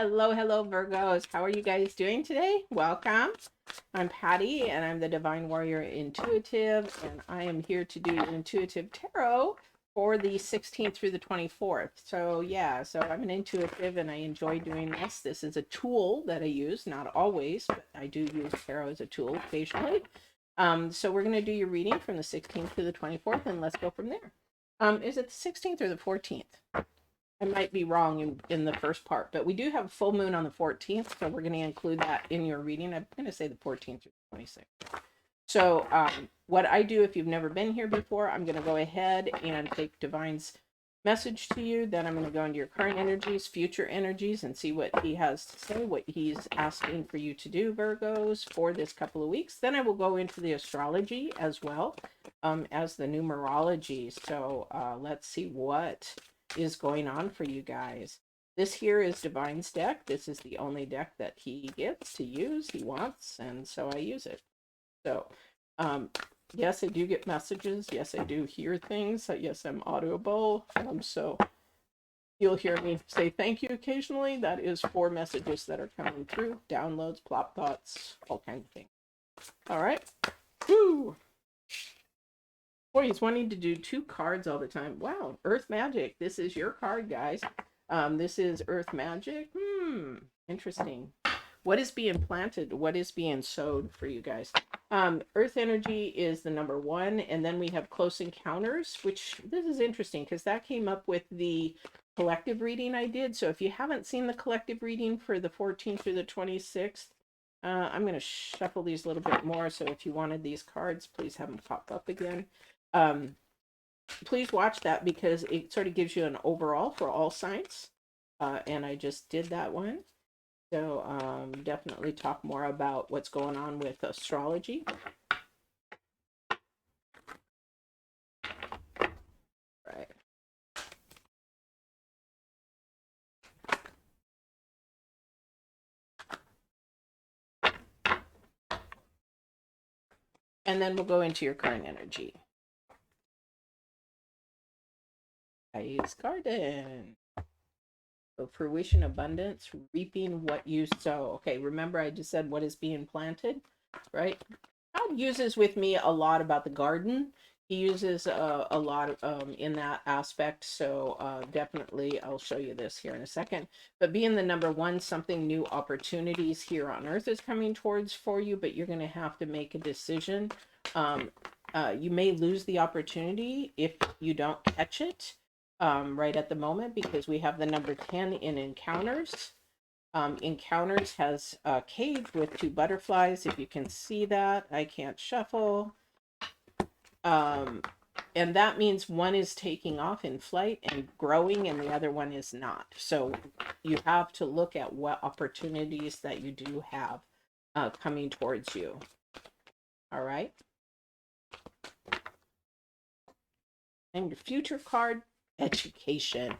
Hello, hello, Virgos. How are you guys doing today? Welcome. I'm Patty, and I'm the Divine Warrior Intuitive, and I am here to do Intuitive Tarot for the 16th through the 24th. So, yeah, I'm an intuitive, and I enjoy doing this. This is a tool that I use, not always, but I do use tarot as a tool occasionally. So we're going to do your reading from the 16th to the 24th, and let's go from there. Is it the 16th or the 14th? I might be wrong in the first part, but we do have a full moon on the 14th, so we're going to include that in your reading. I'm going to say the 14th through the 26th. So what I do, if you've never been here before, I'm going to go ahead and take Divine's message to you. Then I'm going to go into your current energies, future energies, and see what he has to say, what he's asking for you to do, Virgos, for this couple of weeks. Then I will go into the astrology as well as the numerology. So let's see what is going on for you guys. This here is Divine's deck. This is the only deck that he gets to use, he wants, and so I use it. So, yes, I do get messages. Yes, I do hear things. Yes, I'm audible. So you'll hear me say thank you occasionally. That is for messages that are coming through, downloads, plop thoughts, all kinds of things. All right. Woo! Boy, he's wanting to do 2 cards all the time. Wow, Earth Magic. This is your card, guys. This is Earth Magic. Interesting. What is being planted? What is being sowed for you guys? Earth Energy is the number 1, and then we have Close Encounters, which this is interesting because that came up with the collective reading I did. So if you haven't seen the collective reading for the 14th through the 26th, I'm going to shuffle these a little bit more. So if you wanted these cards, please have them pop up again. Please watch that because it sort of gives you an overall for all signs. And I just did that one. So definitely talk more about what's going on with astrology. Right. And then we'll go into your current energy. Ice Garden. So fruition, abundance, reaping what you sow. Okay, remember I just said what is being planted, right? God uses with me a lot about the garden. He uses a lot in that aspect. So definitely I'll show you this here in a second. But being the number 1, something new, opportunities here on earth is coming towards for you, but you're going to have to make a decision. You may lose the opportunity if you don't catch it right at the moment, because we have the number 10 in encounters. Encounters has a cage with 2 butterflies. If you can see that, I can't shuffle. And that means one is taking off in flight and growing, and the other one is not. So you have to look at what opportunities that you do have coming towards you. All right. And your future card, education.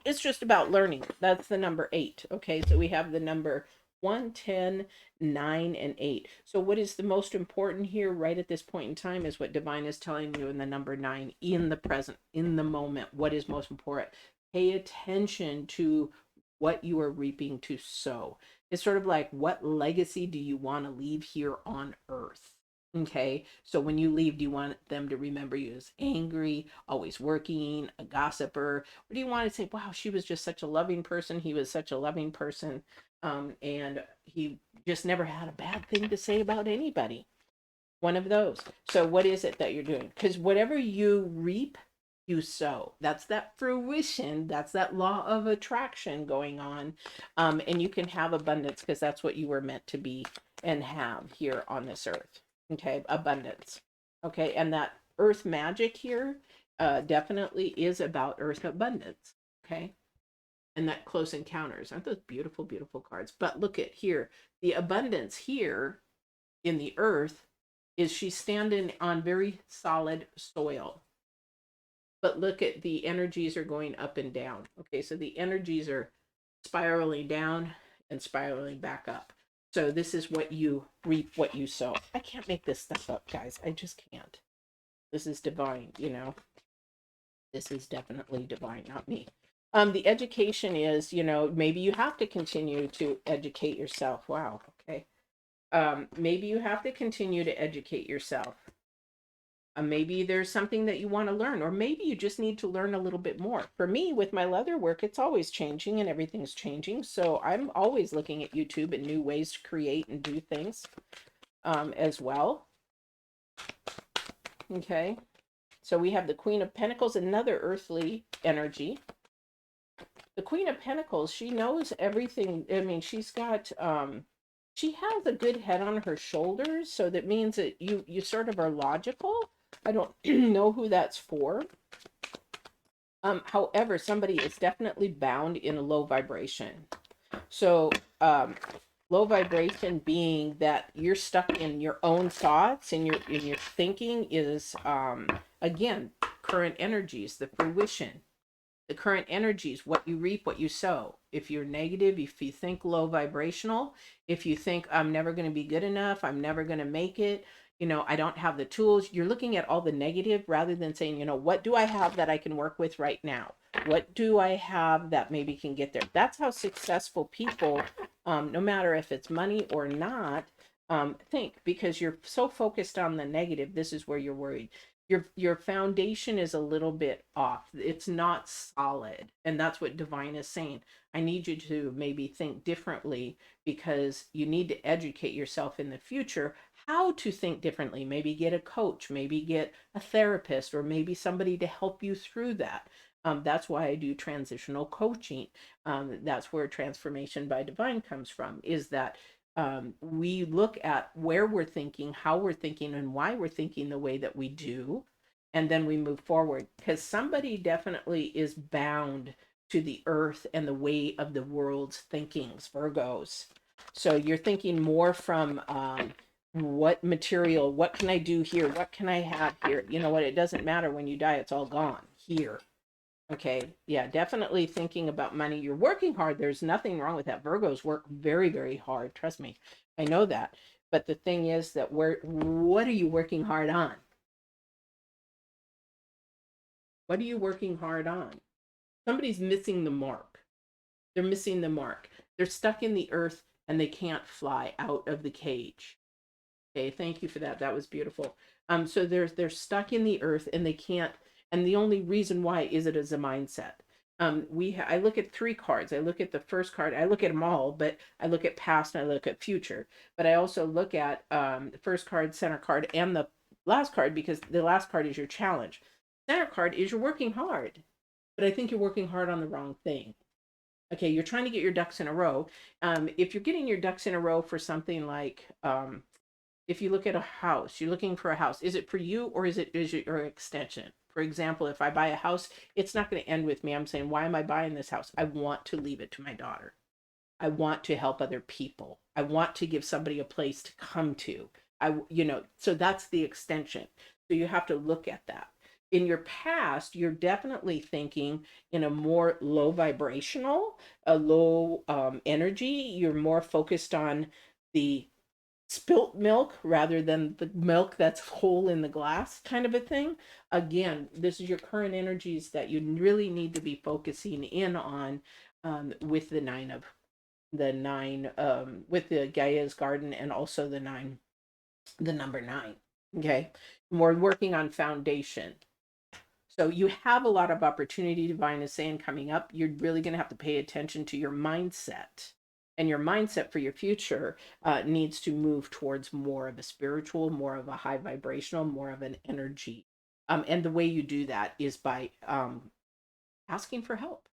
It's just about learning. That's the number 8. Okay, so we have the number 1, 10, 9, and 8. So what is the most important here right at this point in time is what Divine is telling you in the number 9, in the present, in the moment. What is most important? Pay attention to what you are reaping to sow. It's sort of like, what legacy do you want to leave here on earth? Okay, so when you leave, do you want them to remember you as angry, always working, a gossiper? Or do you want to say, wow, she was just such a loving person, he was such a loving person, and he just never had a bad thing to say about anybody? One of those. So what is it that you're doing? Because whatever you reap, you sow. That's that fruition. That's that law of attraction going on. And you can have abundance because that's what you were meant to be and have here on this earth. Okay, abundance. Okay, and that earth magic here definitely is about earth abundance. Okay, and that close encounters. Aren't those beautiful, beautiful cards? But look at here. The abundance here in the earth is she's standing on very solid soil. But look at the energies are going up and down. Okay, so the energies are spiraling down and spiraling back up. So this is what you reap, what you sow. I can't make this stuff up, guys. I just can't. This is divine, you know. This is definitely divine, not me. The education is, you know, maybe you have to continue to educate yourself. Wow. Okay. Maybe you have to continue to educate yourself. Maybe there's something that you want to learn, or maybe you just need to learn a little bit more. For me, with my leather work, it's always changing and everything's changing. So I'm always looking at YouTube and new ways to create and do things as well. Okay. So we have the Queen of Pentacles, another earthly energy. The Queen of Pentacles, she knows everything. I mean, she's got she has a good head on her shoulders, so that means that you sort of are logical. I don't know who that's for. However, somebody is definitely bound in a low vibration. So low vibration being that you're stuck in your own thoughts and your thinking is again, current energies, the fruition. The current energies, what you reap, what you sow. If you're negative, if you think low vibrational, if you think I'm never going to be good enough, I'm never going to make it, you know, I don't have the tools, you're looking at all the negative rather than saying, you know, what do I have that I can work with right now? What do I have that maybe can get there? That's how successful people, no matter if it's money or not, think, because you're so focused on the negative. This is where you're worried. Your foundation is a little bit off. It's not solid. And that's what divine is saying. I need you to maybe think differently, because you need to educate yourself in the future how to think differently. Maybe get a coach, maybe get a therapist, or maybe somebody to help you through that. That's why I do transitional coaching. That's where transformation by divine comes from, is that we look at where we're thinking, how we're thinking, and why we're thinking the way that we do. And then we move forward, because somebody definitely is bound to the earth and the way of the world's thinkings, Virgos. So you're thinking more from what material, what can I do here? What can I have here? You know what? It doesn't matter when you die, it's all gone here. Okay, yeah, definitely thinking about money. You're working hard. There's nothing wrong with that. Virgos work very, very hard. Trust me. I know that. But the thing is that what are you working hard on? What are you working hard on? Somebody's missing the mark. They're missing the mark. They're stuck in the earth and they can't fly out of the cage. Okay, thank you for that. That was beautiful. So they're stuck in the earth and they can't, and the only reason why is it is a mindset. I look at three cards. I look at the first card. I look at them all, but I look at past and I look at future. But I also look at the first card, center card, and the last card, because the last card is your challenge. Center card is you're working hard, but I think you're working hard on the wrong thing. Okay, you're trying to get your ducks in a row. If you're getting your ducks in a row for something like if you look at a house, you're looking for a house. Is it for you, or is it your extension? For example, if I buy a house, it's not going to end with me. I'm saying, why am I buying this house? I want to leave it to my daughter. I want to help other people. I want to give somebody a place to come to. So that's the extension. So you have to look at that. In your past, you're definitely thinking in a more low vibrational, a low energy. You're more focused on the spilt milk rather than the milk that's whole in the glass, kind of a thing. Again, this is your current energies that you really need to be focusing in on, with the nine with the Gaia's garden, and also the number 9. Okay, we're working on foundation. So you have a lot of opportunity, divine is saying, coming up. You're really going to have to pay attention to your mindset. And your mindset for your future needs to move towards more of a spiritual, more of a high vibrational, more of an energy. And the way you do that is by asking for help.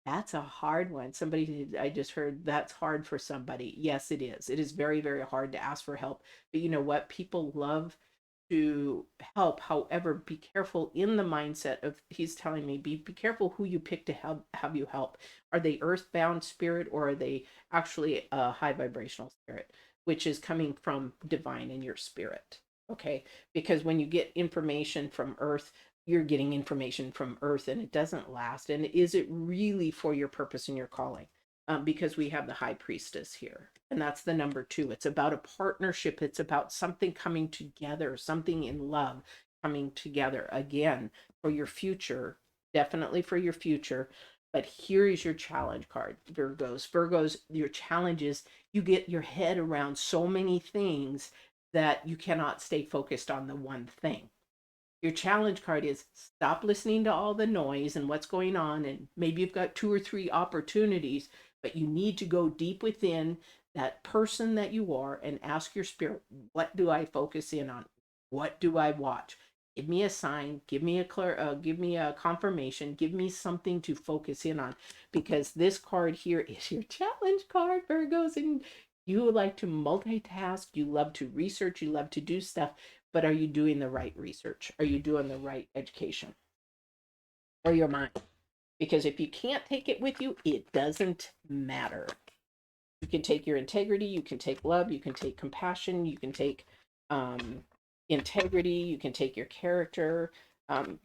That's a hard one. Somebody, I just heard, that's hard for somebody. Yes, it is. It is very, very hard to ask for help. But you know what? People love to help. However, be careful in the mindset of, he's telling me, be careful who you pick to have you help. Are they earthbound spirit, or are they actually a high vibrational spirit, which is coming from divine in your spirit? Okay, because when you get information from earth, you're getting information from earth and it doesn't last. And is it really for your purpose and your calling? Because we have the high priestess here, and that's the number 2. It's about a partnership. It's about something coming together, something in love coming together again for your future. definitely for your future. But here is your challenge card, Virgos. Virgos, your challenge is you get your head around so many things that you cannot stay focused on the one thing. Your challenge card is stop listening to all the noise and what's going on. And maybe you've got 2 or 3 opportunities, but you need to go deep within that person that you are and ask your spirit, what do I focus in on? What do I watch? Give me a sign, give me a confirmation, give me something to focus in on, because this card here is your challenge card, Virgos, and you like to multitask, you love to research, you love to do stuff, but are you doing the right research? Are you doing the right education? Or your mind? Because if you can't take it with you, it doesn't matter. You can take your integrity, you can take love, you can take compassion, you can take integrity, you can take your character.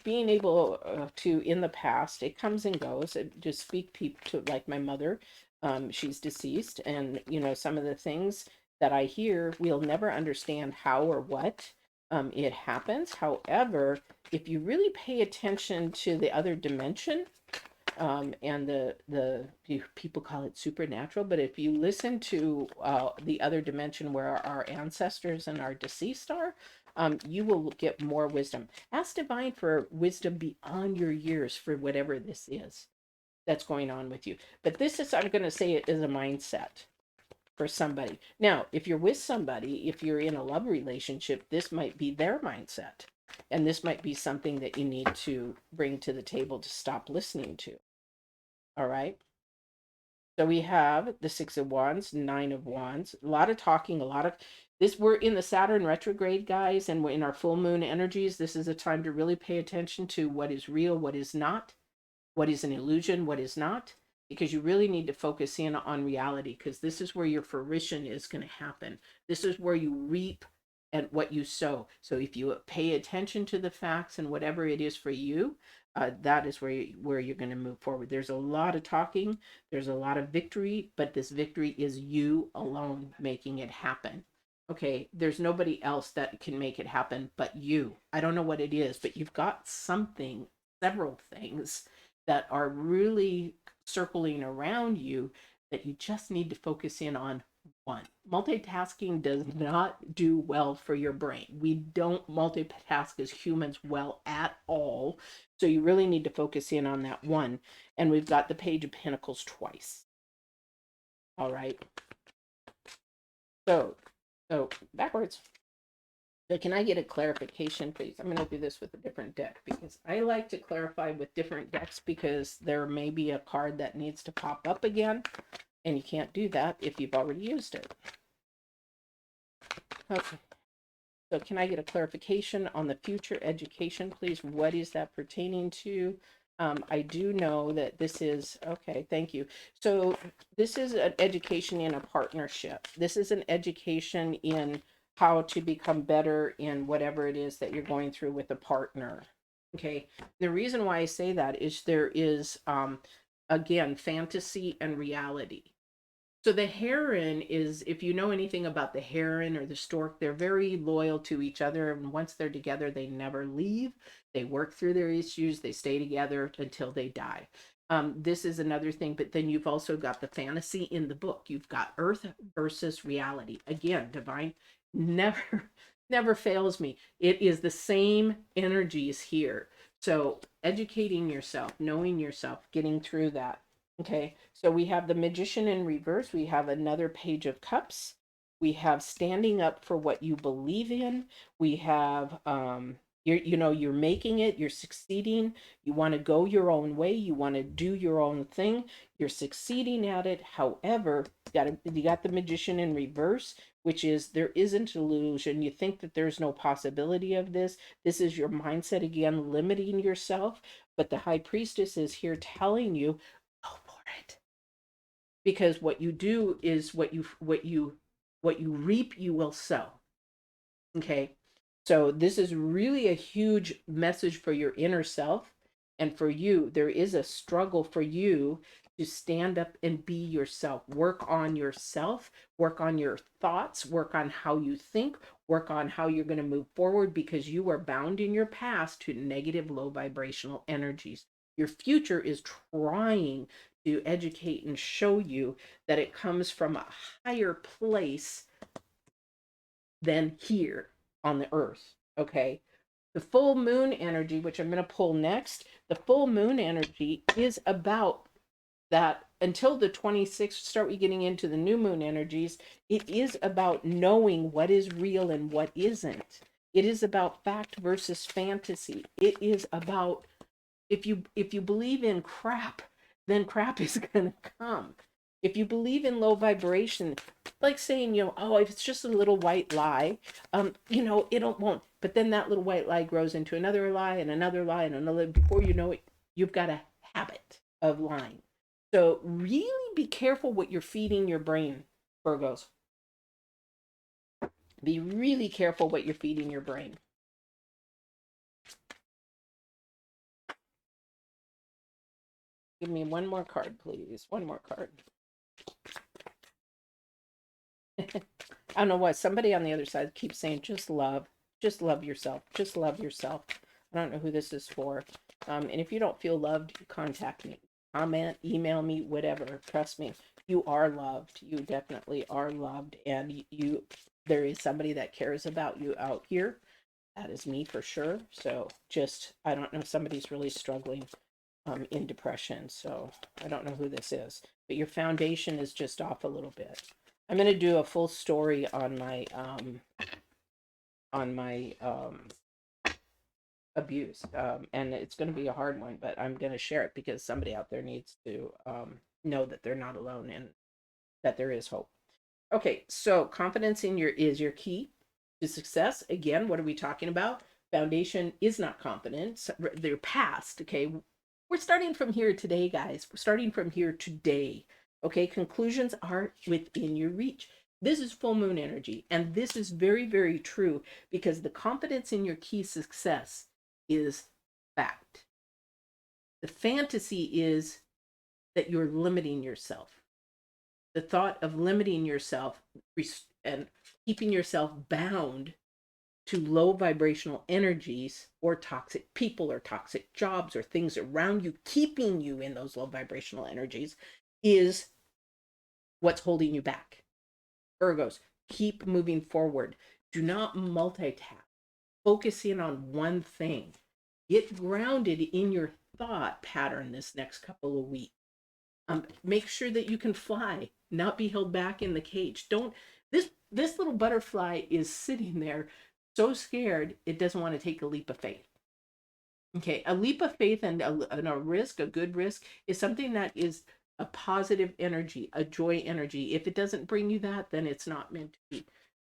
Being able to, in the past, it comes and goes. Just speak people to, like my mother, she's deceased, and some of the things that I hear, we'll never understand how or what it happens. However, if you really pay attention to the other dimension, and the people call it supernatural, but if you listen to the other dimension where our ancestors and our deceased are, you will get more wisdom. Ask divine for wisdom beyond your years for whatever this is that's going on with you. But this is, I'm going to say, it is a mindset for somebody. Now, if you're with somebody, if you're in a love relationship, this might be their mindset. And this might be something that you need to bring to the table to stop listening to. All right. So we have the Six of Wands, Nine of Wands, a lot of talking, a lot of this. We're in the Saturn retrograde, guys, and we're in our full moon energies. This is a time to really pay attention to what is real, what is not, what is an illusion, what is not, because you really need to focus in on reality, because this is where your fruition is going to happen. This is where you reap and what you sow. So if you pay attention to the facts and whatever it is for you, that is where you're going to move forward. There's a lot of talking, there's a lot of victory, but this victory is you alone making it happen. Okay, there's nobody else that can make it happen but you. I don't know what it is, but you've got something, several things that are really circling around you that you just need to focus in on one. Multitasking does not do well for your brain. We don't multitask as humans well at all. So you really need to focus in on that one. And we've got the Page of Pentacles twice. All right. So backwards. So can I get a clarification, please? I'm going to do this with a different deck because I like to clarify with different decks, because there may be a card that needs to pop up again, and you can't do that if you've already used it. Okay. So can I get a clarification on the future education, please? What is that pertaining to? I do know that this is, okay, thank you. So this is an education in a partnership. This is an education in how to become better in whatever it is that you're going through with a partner. Okay. The reason why I say that is there is, again, fantasy and reality. So the heron is, if you know anything about the heron or the stork, they're very loyal to each other. And once they're together, they never leave. They work through their issues. They stay together until they die. This is another thing. But then you've also got the fantasy in the book. You've got earth versus reality. Again, divine never fails me. It is the same energies here. So educating yourself, knowing yourself, getting through that. Okay, so we have the Magician in reverse. We have another Page of Cups. We have standing up for what you believe in. We have, you're making it, you're succeeding. You want to go your own way. You want to do your own thing. You're succeeding at it. However, you got the Magician in reverse, which is there isn't illusion. You think that there's no possibility of this. This is your mindset again, limiting yourself. But the High Priestess is here telling you, go for it, because what you do is what you reap, you will sow. Okay, so this is really a huge message for your inner self, and for you there is a struggle for you to stand up and be yourself. Work on yourself, work on your thoughts, work on how you think, work on how you're going to move forward, because you are bound in your past to negative, low vibrational energies. Your future is trying to educate and show you that it comes from a higher place than here on the earth. Okay. The full moon energy, which I'm going to pull next, the full moon energy is about that until the 26th, start we getting into the new moon energies. It is about knowing what is real and what isn't. It is about fact versus fantasy. It is about if you believe in crap, then crap is gonna come. If you believe in low vibration, like saying, oh, if it's just a little white lie, it won't. But then that little white lie grows into another lie and another lie and another. Before you know it, you've got a habit of lying. So really be careful what you're feeding your brain, Virgos. Be really careful what you're feeding your brain. Give me one more card, please. One more card. I don't know what. Somebody on the other side keeps saying, just love yourself. Just love yourself. I don't know who this is for. And if you don't feel loved, contact me. Comment, email me, whatever. Trust me, you are loved. You definitely are loved. And there is somebody that cares about you out here. That is me for sure. So I don't know, somebody's really struggling in depression. So I don't know who this is, but your foundation is just off a little bit. I'm going to do a full story on my abuse, and it's going to be a hard one, but I'm going to share it because somebody out there needs to know that they're not alone and that there is hope. Okay, so confidence is your key to success. Again, what are we talking about? Foundation is not confidence. They're past. Okay, we're starting from here today, guys. We're starting from here today. Okay, conclusions are within your reach. This is full moon energy, and this is very, very true because the confidence in your key success is fact. The fantasy is that you're limiting yourself. The thought of limiting yourself and keeping yourself bound to low vibrational energies or toxic people or toxic jobs or things around you, keeping you in those low vibrational energies is what's holding you back. Virgos, keep moving forward. Do not multitask. Focus in on one thing. Get grounded in your thought pattern this next couple of weeks. Make sure that you can fly, not be held back in the cage. This little butterfly is sitting there so scared it doesn't want to take a leap of faith. Okay, a leap of faith and a risk, a good risk, is something that is a positive energy, a joy energy. If it doesn't bring you that, then it's not meant to be.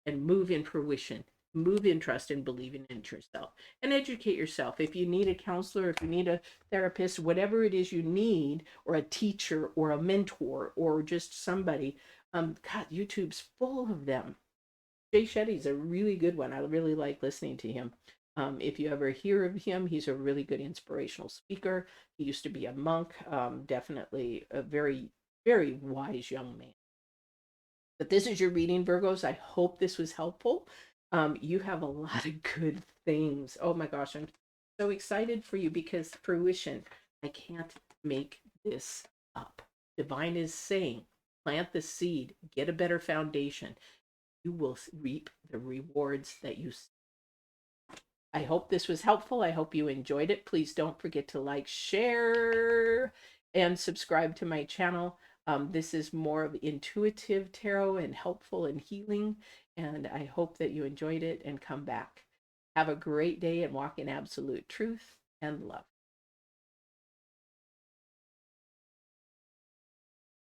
And move in fruition, move in trust and believing in yourself, and educate yourself. If you need a counselor, if you need a therapist, whatever it is you need, or a teacher or a mentor or just somebody, God, YouTube's full of them. Jay Shetty's a really good one. I really like listening to him. If you ever hear of him, he's a really good inspirational speaker. He used to be a monk, definitely a very, very wise young man. But this is your reading, Virgos. I hope this was helpful. You have a lot of good things. Oh my gosh, I'm so excited for you because fruition, I can't make this up. Divine is saying, plant the seed, get a better foundation. You will reap the rewards that you see. I hope this was helpful. I hope you enjoyed it. Please don't forget to like, share, and subscribe to my channel. This is more of intuitive tarot and helpful and healing. And I hope that you enjoyed it and come back. Have a great day and walk in absolute truth and love.